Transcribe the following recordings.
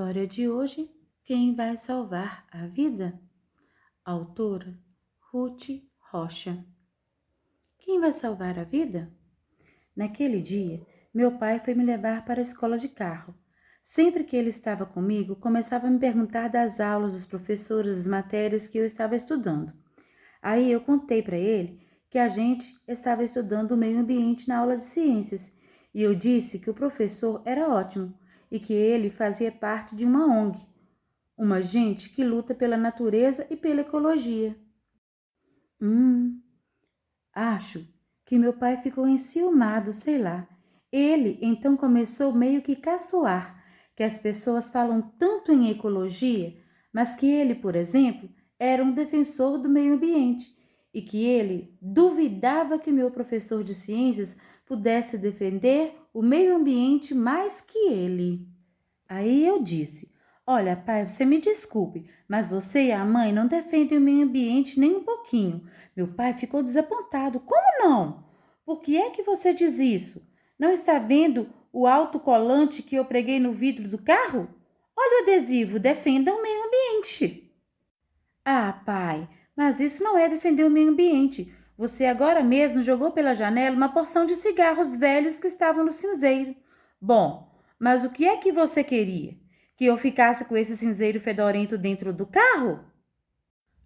História de hoje: Quem vai salvar a vida? Autora Ruth Rocha. Quem vai salvar a vida? Naquele dia, meu pai foi me levar para a escola de carro. Sempre que ele estava comigo, começava a me perguntar das aulas dos professores, das matérias que eu estava estudando. Aí eu contei para ele que a gente estava estudando o meio ambiente na aula de ciências e eu disse que o professor era ótimo e que ele fazia parte de uma ONG, uma gente que luta pela natureza e pela ecologia. Hum, Acho que meu pai ficou enciumado, sei lá. Ele então começou meio que caçoar que as pessoas falam tanto em ecologia, mas que ele, por exemplo, era um defensor do meio ambiente e que ele duvidava que meu professor de ciências pudesse defender o meio ambiente mais que ele. Aí eu disse: Olha, pai, você me desculpe, mas você e a mãe não defendem o meio ambiente nem um pouquinho. Meu pai ficou desapontado. Como não? Por que é que você diz isso? Não está vendo o autocolante que eu preguei no vidro do carro? Olha o adesivo, defenda o meio ambiente. Ah, pai, mas isso não é defender o meio ambiente. Você agora mesmo jogou pela janela uma porção de cigarros velhos que estavam no cinzeiro. Bom, mas o que é que você queria? Que eu ficasse com esse cinzeiro fedorento dentro do carro?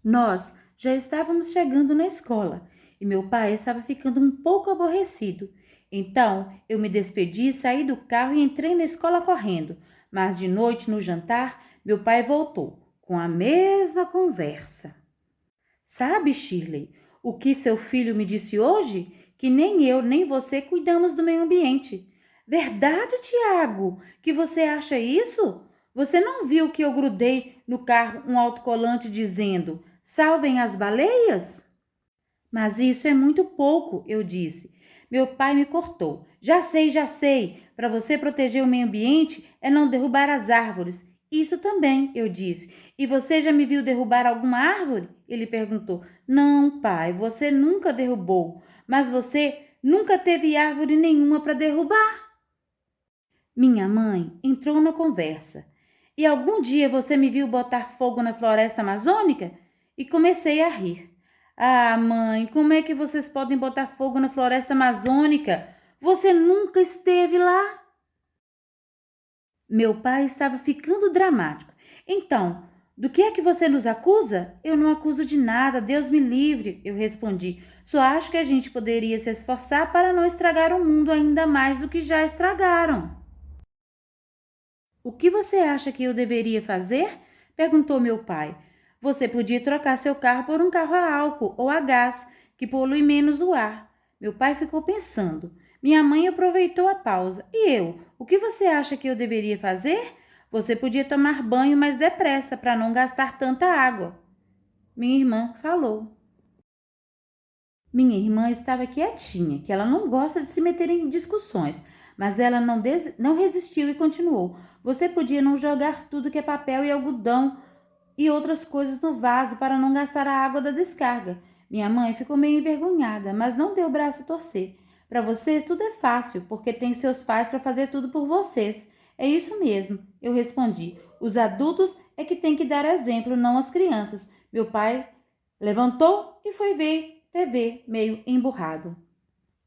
Nós já estávamos chegando na escola e meu pai estava ficando um pouco aborrecido. Então eu me despedi, saí do carro e entrei na escola correndo. Mas de noite, no jantar, meu pai voltou com a mesma conversa. Sabe, Shirley, o que seu filho me disse hoje? Que nem eu nem você cuidamos do meio ambiente. Verdade, Tiago? Que você acha isso? Você não viu que eu grudei no carro um autocolante dizendo: salvem as baleias? Mas isso é muito pouco, eu disse. Meu pai me cortou. Já sei, já sei. Para você proteger o meio ambiente é não derrubar as árvores. Isso também, eu disse. E você já me viu derrubar alguma árvore? Ele perguntou. Não, pai, você nunca derrubou. Mas você nunca teve árvore nenhuma para derrubar. Minha mãe entrou na conversa. E algum dia você me viu botar fogo na floresta amazônica? E comecei a rir. Ah, mãe, como é que vocês podem botar fogo na floresta amazônica? Você nunca esteve lá? Meu pai estava ficando dramático. Então, do que é que você nos acusa? Eu não acuso de nada, Deus me livre, eu respondi. Só acho que a gente poderia se esforçar para não estragar o mundo ainda mais do que já estragaram. O que você acha que eu deveria fazer? Perguntou meu pai. Você podia trocar seu carro por um carro a álcool ou a gás, que polui menos o ar. Meu pai ficou pensando. Minha mãe aproveitou a pausa. E eu? O que você acha que eu deveria fazer? Você podia tomar banho mais depressa para não gastar tanta água. Minha irmã falou. Minha irmã estava quietinha, que ela não gosta de se meter em discussões, mas ela não resistiu e continuou. Você podia não jogar tudo que é papel e algodão e outras coisas no vaso para não gastar a água da descarga. Minha mãe ficou meio envergonhada, mas não deu o braço a torcer. Para vocês tudo é fácil, porque tem seus pais para fazer tudo por vocês. É isso mesmo, eu respondi. Os adultos é que têm que dar exemplo, não as crianças. Meu pai levantou e foi ver TV, meio emburrado.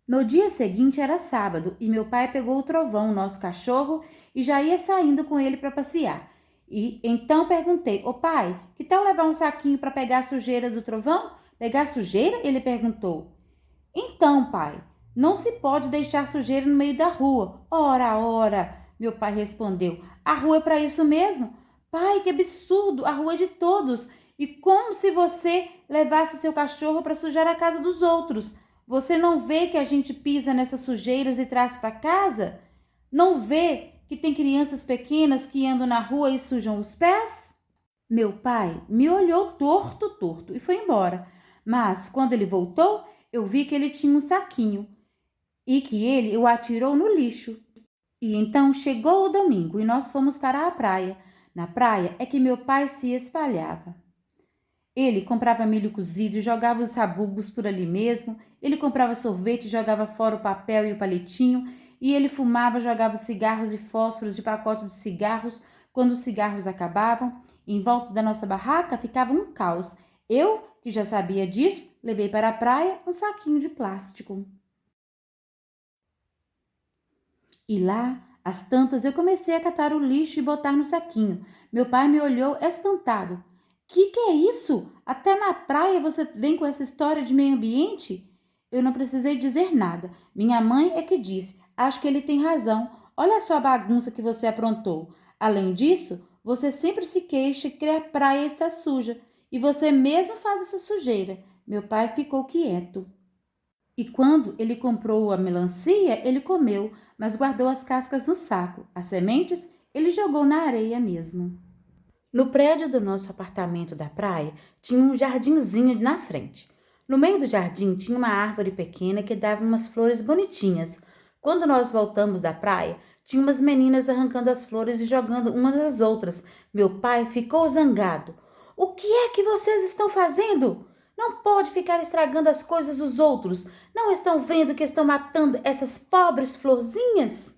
No dia seguinte era sábado e meu pai pegou o Trovão, nosso cachorro, e já ia saindo com ele para passear. E então perguntei: Ô pai, que tal levar um saquinho para pegar a sujeira do Trovão? Pegar sujeira? Ele perguntou. Então, pai, não se pode deixar sujeira no meio da rua. Ora, ora, meu pai respondeu. A rua é para isso mesmo? Pai, que absurdo! A rua é de todos. E como se você levasse seu cachorro para sujar a casa dos outros? Você não vê que a gente pisa nessas sujeiras e traz para casa? Não vê que tem crianças pequenas que andam na rua e sujam os pés? Meu pai me olhou torto, torto e foi embora. Mas quando ele voltou, eu vi que ele tinha um saquinho e que ele o atirou no lixo. E então chegou o domingo e nós fomos para a praia. Na praia é que meu pai se espalhava. Ele comprava milho cozido e jogava os sabugos por ali mesmo. Ele comprava sorvete e jogava fora o papel e o palitinho. E ele fumava, jogava cigarros e fósforos de pacote de cigarros Quando os cigarros acabavam, em volta da nossa barraca ficava um caos. Eu, que já sabia disso, levei para a praia um saquinho de plástico. E lá, às tantas, eu comecei a catar o lixo e botar no saquinho. Meu pai me olhou espantado. Que é isso? Até na praia você vem com essa história de meio ambiente? Eu não precisei dizer nada. Minha mãe é que disse. Acho que ele tem razão. Olha só a bagunça que você aprontou. Além disso, você sempre se queixa que a praia está suja. E você mesmo faz essa sujeira. Meu pai ficou quieto. E quando ele comprou a melancia, ele comeu, mas guardou as cascas no saco. As sementes ele jogou na areia mesmo. No prédio do nosso apartamento da praia, tinha um jardinzinho na frente. No meio do jardim tinha uma árvore pequena que dava umas flores bonitinhas. Quando nós voltamos da praia, tinha umas meninas arrancando as flores e jogando umas às outras. Meu pai ficou zangado. O que é que vocês estão fazendo? Não pode ficar estragando as coisas dos outros. Não estão vendo que estão matando essas pobres florzinhas?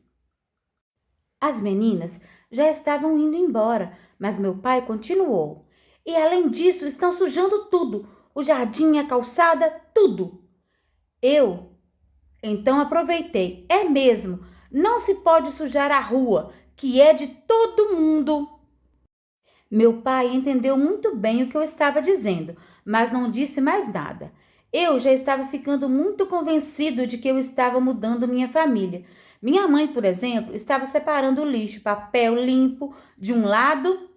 As meninas já estavam indo embora, mas meu pai continuou. E além disso, estão sujando tudo, o jardim, a calçada, tudo. Eu, então aproveitei. É mesmo, não se pode sujar a rua, que é de todo mundo. Meu pai entendeu muito bem o que eu estava dizendo, mas não disse mais nada. Eu já estava ficando muito convencido de que eu estava mudando minha família. Minha mãe, por exemplo, estava separando o lixo, papel limpo de um lado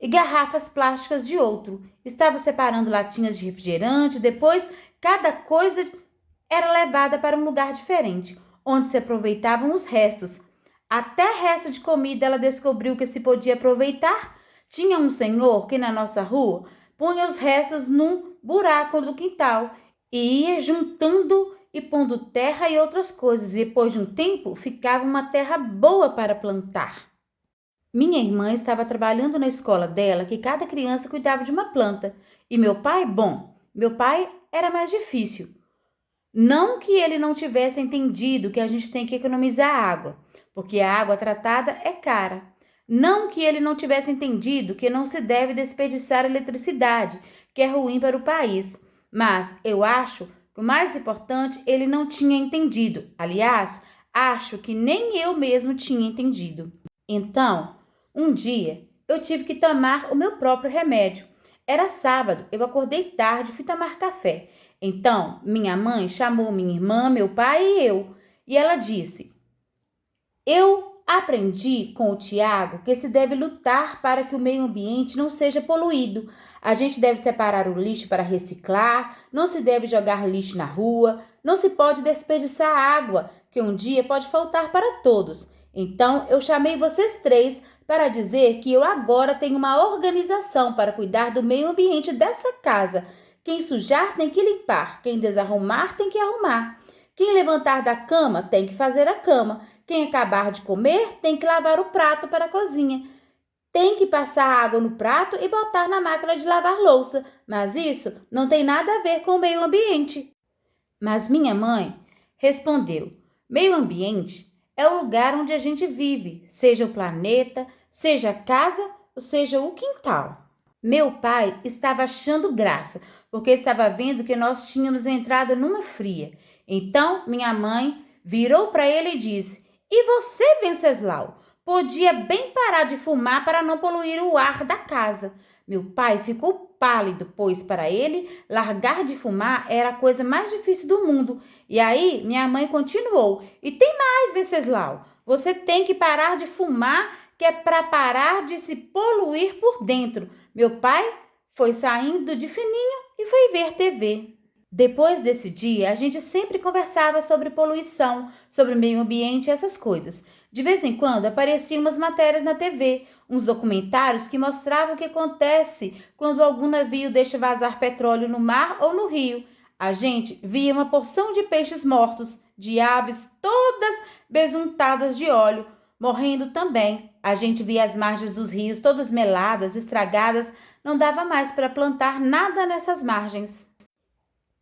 e garrafas plásticas de outro. Estava separando latinhas de refrigerante, depois cada coisa era levada para um lugar diferente, onde se aproveitavam os restos. Até resto de comida ela descobriu que se podia aproveitar. Tinha um senhor que na nossa rua punha os restos num buraco do quintal e ia juntando e pondo terra e outras coisas. E depois de um tempo ficava uma terra boa para plantar. Minha irmã estava trabalhando na escola dela que cada criança cuidava de uma planta. E meu pai, meu pai era mais difícil. Não que ele não tivesse entendido que a gente tem que economizar água, porque a água tratada é cara. Não que ele não tivesse entendido que não se deve desperdiçar eletricidade, que é ruim para o país. Mas eu acho que o mais importante ele não tinha entendido. Aliás, acho que nem eu mesmo tinha entendido. Então, um dia eu tive que tomar o meu próprio remédio. Era sábado, eu acordei tarde e fui tomar café. Então, minha mãe chamou minha irmã, meu pai e eu. E ela disse: Eu aprendi com o Tiago que se deve lutar para que o meio ambiente não seja poluído. A gente deve separar o lixo para reciclar, não se deve jogar lixo na rua, não se pode desperdiçar água, que um dia pode faltar para todos. Então, eu chamei vocês três para dizer que eu agora tenho uma organização para cuidar do meio ambiente dessa casa. Quem sujar tem que limpar, quem desarrumar tem que arrumar. Quem levantar da cama tem que fazer a cama. Quem acabar de comer tem que lavar o prato para a cozinha. Tem que passar água no prato e botar na máquina de lavar louça. Mas isso não tem nada a ver com o meio ambiente. Mas minha mãe respondeu: meio ambiente é o lugar onde a gente vive, seja o planeta, seja a casa ou seja o quintal. Meu pai estava achando graça, porque estava vendo que nós tínhamos entrado numa fria. Então, minha mãe virou para ele e disse: E você, Venceslau, podia bem parar de fumar para não poluir o ar da casa. Meu pai ficou pálido, pois para ele largar de fumar era a coisa mais difícil do mundo. E aí minha mãe continuou: E tem mais, Venceslau, você tem que parar de fumar, que é para parar de se poluir por dentro. Meu pai foi saindo de fininho e foi ver TV. Depois desse dia, a gente sempre conversava sobre poluição, sobre meio ambiente e essas coisas. De vez em quando apareciam umas matérias na TV, uns documentários que mostravam o que acontece quando algum navio deixa vazar petróleo no mar ou no rio. A gente via uma porção de peixes mortos, de aves todas besuntadas de óleo, morrendo também. A gente via as margens dos rios todas meladas, estragadas, não dava mais para plantar nada nessas margens.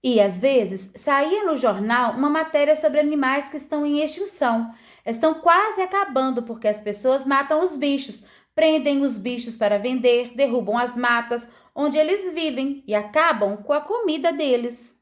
E às vezes saía no jornal uma matéria sobre animais que estão em extinção. Estão quase acabando porque as pessoas matam os bichos, prendem os bichos para vender, derrubam as matas onde eles vivem e acabam com a comida deles.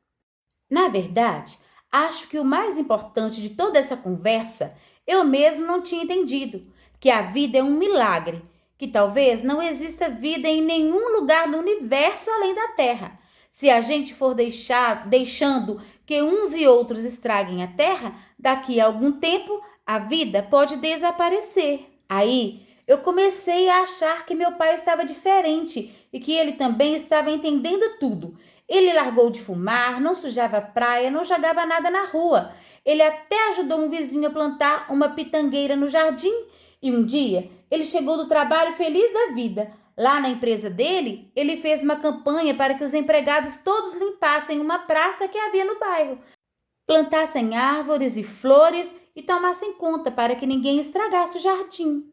Na verdade, acho que o mais importante de toda essa conversa eu mesmo não tinha entendido, que a vida é um milagre, que talvez não exista vida em nenhum lugar do universo além da Terra. Se a gente for deixando que uns e outros estraguem a Terra, daqui a algum tempo a vida pode desaparecer. Aí eu comecei a achar que meu pai estava diferente e que ele também estava entendendo tudo. Ele largou de fumar, não sujava a praia, não jogava nada na rua. Ele até ajudou um vizinho a plantar uma pitangueira no jardim. E um dia, ele chegou do trabalho feliz da vida. Lá na empresa dele, ele fez uma campanha para que os empregados todos limpassem uma praça que havia no bairro, plantassem árvores e flores e tomassem conta para que ninguém estragasse o jardim.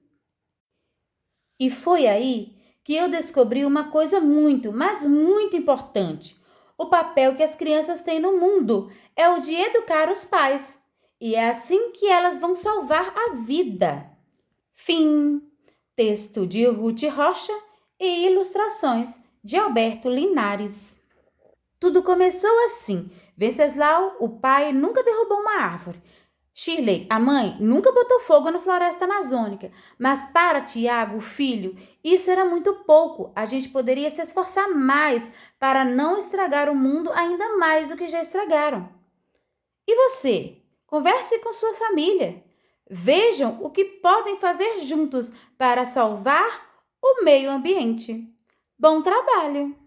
E foi aí que eu descobri uma coisa muito, mas muito importante. O papel que as crianças têm no mundo é o de educar os pais. E é assim que elas vão salvar a vida. Fim. Texto de Ruth Rocha e ilustrações de Alberto Linares. Tudo começou assim. Venceslau, o pai, nunca derrubou uma árvore. Shirley, a mãe, nunca botou fogo na floresta amazônica. Mas para Tiago, o filho, isso era muito pouco. A gente poderia se esforçar mais para não estragar o mundo ainda mais do que já estragaram. E você? Converse com sua família. Vejam o que podem fazer juntos para salvar o meio ambiente. Bom trabalho!